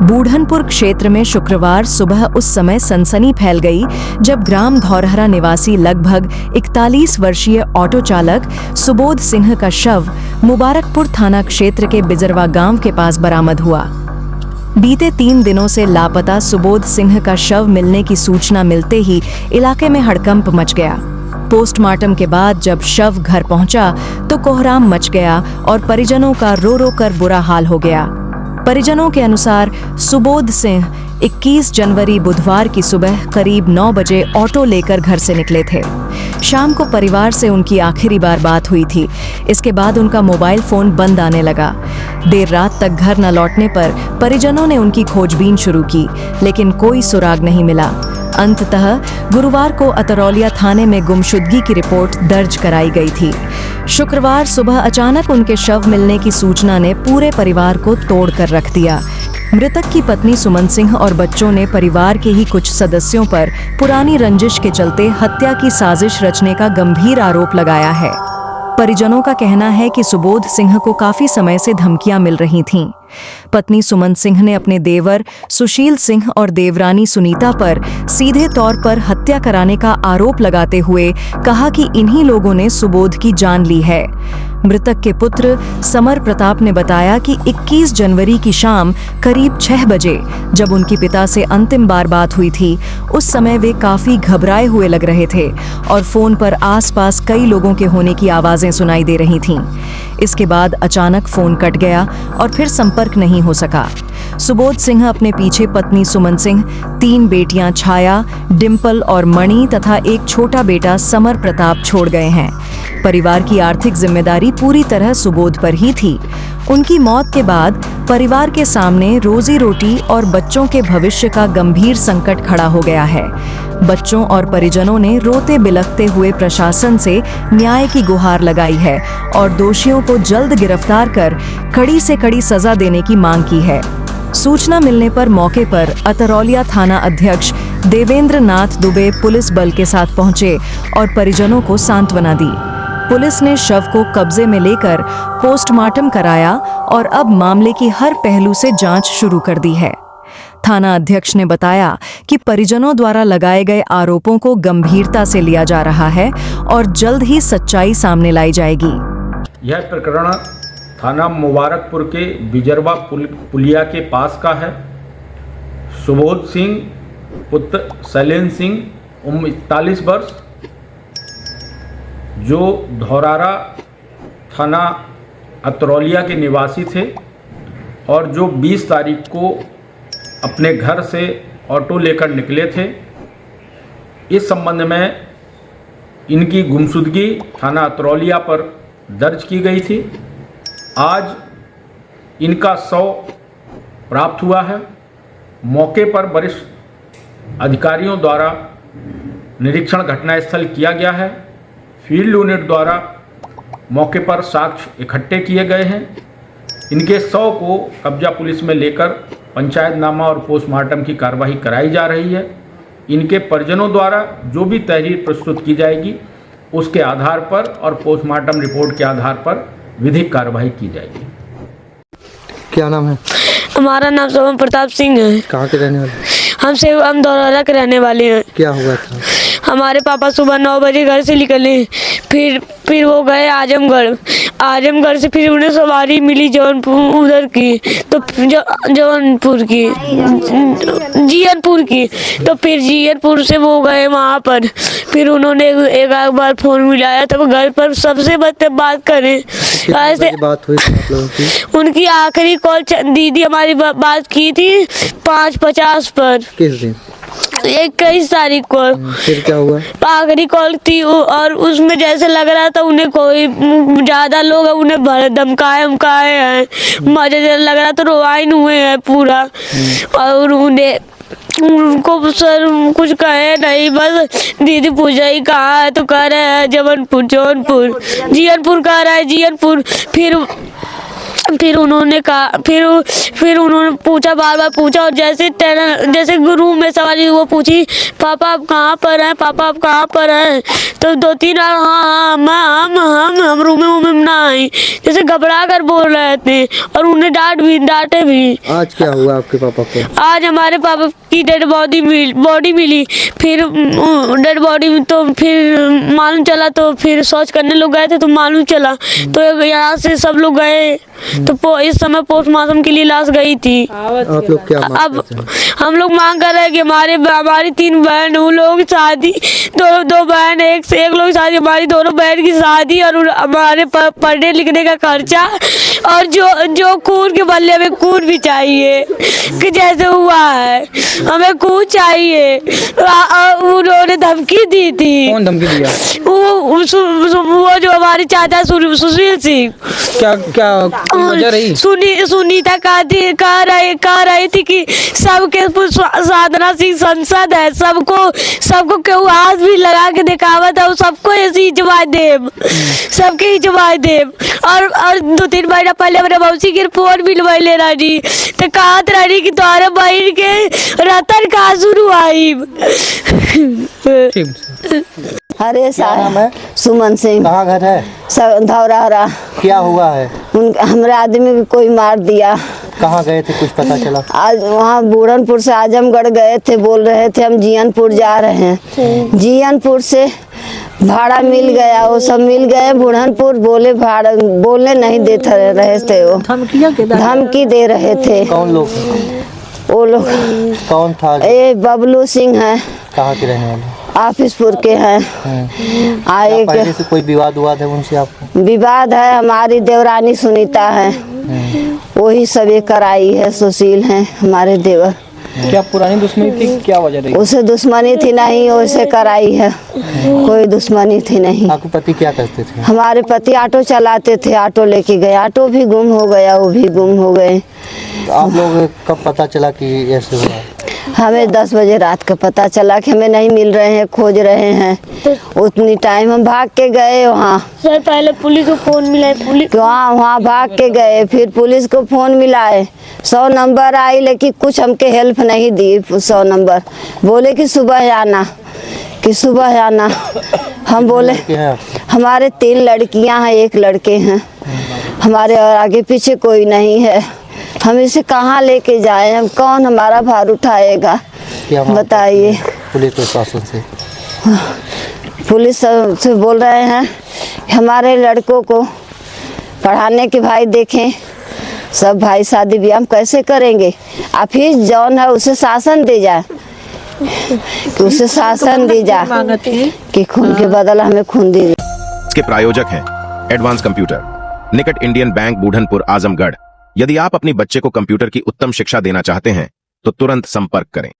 बूढ़नपुर क्षेत्र में शुक्रवार सुबह उस समय सनसनी फैल गई जब ग्राम धौरहरा निवासी लगभग 41 वर्षीय ऑटो चालक सुबोध सिंह का शव मुबारकपुर थाना क्षेत्र के बिजरवा गांव के पास बरामद हुआ। बीते 3 दिनों से लापता सुबोध सिंह का शव मिलने की सूचना मिलते ही इलाके में हड़कंप मच गया। पोस्टमार्टम के बाद जब शव घर पहुंचा तो कोहराम मच गया और परिजनों का रो रो कर बुरा हाल हो गया। परिजनों के अनुसार सुबोध सिंह 21 जनवरी बुधवार की सुबह करीब 9 बजे ऑटो लेकर घर से निकले थे। शाम को परिवार से उनकी आखिरी बार बात हुई थी। इसके बाद उनका मोबाइल फोन बंद आने लगा। देर रात तक घर न लौटने पर परिजनों ने उनकी खोजबीन शुरू की, लेकिन कोई सुराग नहीं मिला। अंततः गुरुवार को अतरौलिया थाने में गुमशुदगी की रिपोर्ट दर्ज कराई गई थी। शुक्रवार सुबह अचानक उनके शव मिलने की सूचना ने पूरे परिवार को तोड़ कर रख दिया। मृतक की पत्नी सुमन सिंह और बच्चों ने परिवार के ही कुछ सदस्यों पर पुरानी रंजिश के चलते हत्या की साजिश रचने का गंभीर आरोप लगाया है। परिजनों का कहना है कि सुबोध सिंह को काफी समय से धमकियां मिल रही थीं। पत्नी सुमन सिंह ने अपने देवर सुशील सिंह और देवरानी सुनीता पर सीधे तौर पर हत्या कराने का आरोप लगाते हुए कहा कि इन्हीं लोगों ने सुबोध की जान ली है। मृतक के पुत्र समर प्रताप ने बताया कि 21 जनवरी की शाम करीब 6 बजे जब उनके पिता से अंतिम बार बात हुई थी, उस समय वे काफी घबराए हुए लग रहे थे और फोन पर आसपास कई लोगों के होने की आवाजें सुनाई दे रही थीं। इसके बाद अचानक फोन कट गया और फिर संपर्क नहीं हो सका। सुबोध सिंह अपने पीछे पत्नी सुमन सिंह, 3 बेटियां छाया, डिंपल और मणि तथा एक छोटा बेटा समर प्रताप छोड़ गए हैं। परिवार की आर्थिक जिम्मेदारी पूरी तरह सुबोध पर ही थी। उनकी मौत के बाद परिवार के सामने रोजी रोटी और बच्चों के भविष्य का गंभीर संकट खड़ा हो गया है। बच्चों और परिजनों ने रोते बिलखते हुए प्रशासन से न्याय की गुहार लगाई है और दोषियों को जल्द गिरफ्तार कर कड़ी से कड़ी सजा देने की मांग की है। सूचना मिलने पर मौके पर अतरौलिया थाना अध्यक्ष देवेंद्र नाथ दुबे पुलिस बल के साथ पहुंचे और परिजनों को सांत्वना दी। पुलिस ने शव को कब्जे में लेकर पोस्टमार्टम कराया और अब मामले की हर पहलू से जांच शुरू कर दी है। थाना अध्यक्ष ने बताया कि परिजनों द्वारा लगाए गए आरोपों को गंभीरता से लिया जा रहा है और जल्द ही सच्चाई सामने लाई जाएगी। यह प्रकरण थाना मुबारकपुर के बिजरवा पुलिया के पास का है। सुबोध सिंह पुत्र शैलेंद्र सिंह उम्र 41 वर्ष, जो धौरहरा थाना अतरौलिया के निवासी थे और जो 20 तारीख को अपने घर से ऑटो लेकर निकले थे। इस संबंध में इनकी गुमशुदगी थाना अतरौलिया पर दर्ज की गई थी। आज इनका शव प्राप्त हुआ है। मौके पर वरिष्ठ अधिकारियों द्वारा निरीक्षण घटनास्थल किया गया है। फील्ड यूनिट द्वारा मौके पर साक्ष्य इकट्ठे किए गए हैं। इनके शव को कब्जा पुलिस में लेकर पंचायतनामा और पोस्टमार्टम की कार्रवाई कराई जा रही है। इनके परिजनों द्वारा जो भी तहरीर प्रस्तुत की जाएगी उसके आधार पर और पोस्टमार्टम रिपोर्ट के आधार पर विधिक कार्रवाई की जाएगी। क्या नाम है? हमारा नाम समर प्रताप सिंह है। कहाँ के रहने वाले? हम धौरहरा के रहने वाले हैं। क्या हुआ था? हमारे पापा सुबह 9 बजे घर से निकले, फिर वो गए आजमगढ़ से फिर उन्हें सवारी मिली जौनपुर उधर की, तो जौनपुर की जीयनपुर की, तो फिर जीयनपुर से वो गए वहाँ पर। फिर उन्होंने एक बार फोन मिलाया तो घर पर सबसे बात करें। ऐसे बात हुई आप लोगों की? उनकी आखिरी कॉल दीदी हमारी बात की थी 5:50 पर। किस दिन? 21 तारीख को। फिर क्या हुआ? आखिरी कॉल थी और उसमें जैसे लग रहा था उन्हें कोई ज्यादा लोग उन्हें धमकाए हैं। मुझे लग रहा था रोवाइन हुए हैं पूरा। और उनको सर कुछ कहे नहीं, बस दीदी पूछा ही कहाँ है तो कह रहे हैं जौनपुर जीयनपुर कह रहा है जीयनपुर। फिर उन्होंने कहा, फिर उन्होंने पूछा, बार बार पूछा, और जैसे रूम में सवारी वो पूछी, पापा आप कहाँ पर हैं, पापा आप कहाँ पर हैं। तो 2-3 बार हाँ हम रूम में ना आई, जैसे घबरा कर बोल रहे थे, और उन्हें डांटे भी। आज क्या हुआ आपके पापा को? आज हमारे पापा की डेड बॉडी मिली, फिर डेड बॉडी में, तो फिर मालूम चला, तो फिर सर्च करने लोग गए थे तो मालूम चला, तो यहाँ से सब लोग गए, तो इस समय पोस्टमार्टम के लिए लाश गई थी। आप लोग क्या मांग अब करते हैं? हम लोग मांग कर रहे हैं कि हमारी 3 बहन, उन लोग शादी, दो बहन, एक लोग शादी, हमारी दोनों बहन की शादी, और हमारे पढ़ने लिखने का खर्चा, और जो खून के बदले हमें खून भी चाहिए, कि जैसे हुआ है हमें खून चाहिए। उन्होंने धमकी दी थी। कौन धमकी दिया? वो जो हमारे चाचा सुशील सिंह, क्या वजह रही? सुनीता कह रही थी कि सबके साधना सिंह सांसद है, सबको केहू हाथ भी लगा के दिखावत है, सबको ऐसी जवाब देव, सबके ही जवाब देव। और 2-3 महीना पहले मेरे मौसी की फोन मिलवाइले रही, तो कहत रही कि तुम्हारे बहन के रतन का शुरू आई। अरे क्या नाम है? सुमन सिंह। कहाँ घर है? धौरहरा। क्या हुआ है? हमारे आदमी को कोई मार दिया। कहाँ गए थे, कुछ पता चला? आज वहाँ बूढ़नपुर से आजमगढ़ गए थे, बोल रहे थे हम जियनपुर जा रहे हैं। जियनपुर से भाड़ा मिल गया, वो सब मिल गए बूढ़नपुर, बोले भाड़ा बोलने नहीं देते रहे थे, वो धमकी दे रहे थे। कौन लोग? वो लोग कौन था? ये बबलू सिंह है, कहाँ के रहने वाले? ऑफिसपुर के हैं। आए पहले से कोई विवाद है उनसे आपको? विवाद है, हमारी देवरानी सुनीता है, वही सब ये कराई है, सुशील हैं हमारे देवर। क्या पुरानी दुश्मनी थी, क्या वजह रही? उसे दुश्मनी थी नहीं, वैसे कराई है, कोई दुश्मनी थी नहीं। आपके पति क्या करते थे? हमारे पति ऑटो चलाते थे, ऑटो लेके गए, ऑटो भी गुम हो गया, वो भी गुम हो गए। आप लोग कब पता चला कि ऐसे हुआ? हमें 10 बजे रात का पता चला कि हमें नहीं मिल रहे हैं, खोज रहे हैं। उतनी टाइम हम भाग के गए वहाँ। सर पहले पुलिस को फोन मिला, पुलिस वहाँ भाग के गए, फिर पुलिस को फोन मिलाए, 100 नंबर आई, लेकिन कुछ हमके हेल्प नहीं दी। 100 नंबर बोले कि सुबह आना, हम बोले हमारे 3 लड़कियां हैं, 1 लड़के हैं, हमारे और आगे पीछे कोई नहीं है, हम इसे कहाँ लेके जाएं, हम कौन हमारा भार उठाएगा, बताइए। पुलिस प्रशासन से? पुलिस से बोल रहे हैं हमारे लड़कों को पढ़ाने के, भाई देखें सब भाई शादी ब्याह हम कैसे करेंगे, आप ही जौन है उसे शासन दे जाए, उसे शासन दी जाए कि खून के बदला हमें खून दे। इसके प्रायोजक हैं एडवांस कंप्यूटर, निकट इंडियन बैंक, बूढ़नपुर, आजमगढ़। यदि आप अपनी बच्चे को कंप्यूटर की उत्तम शिक्षा देना चाहते हैं तो तुरंत संपर्क करें।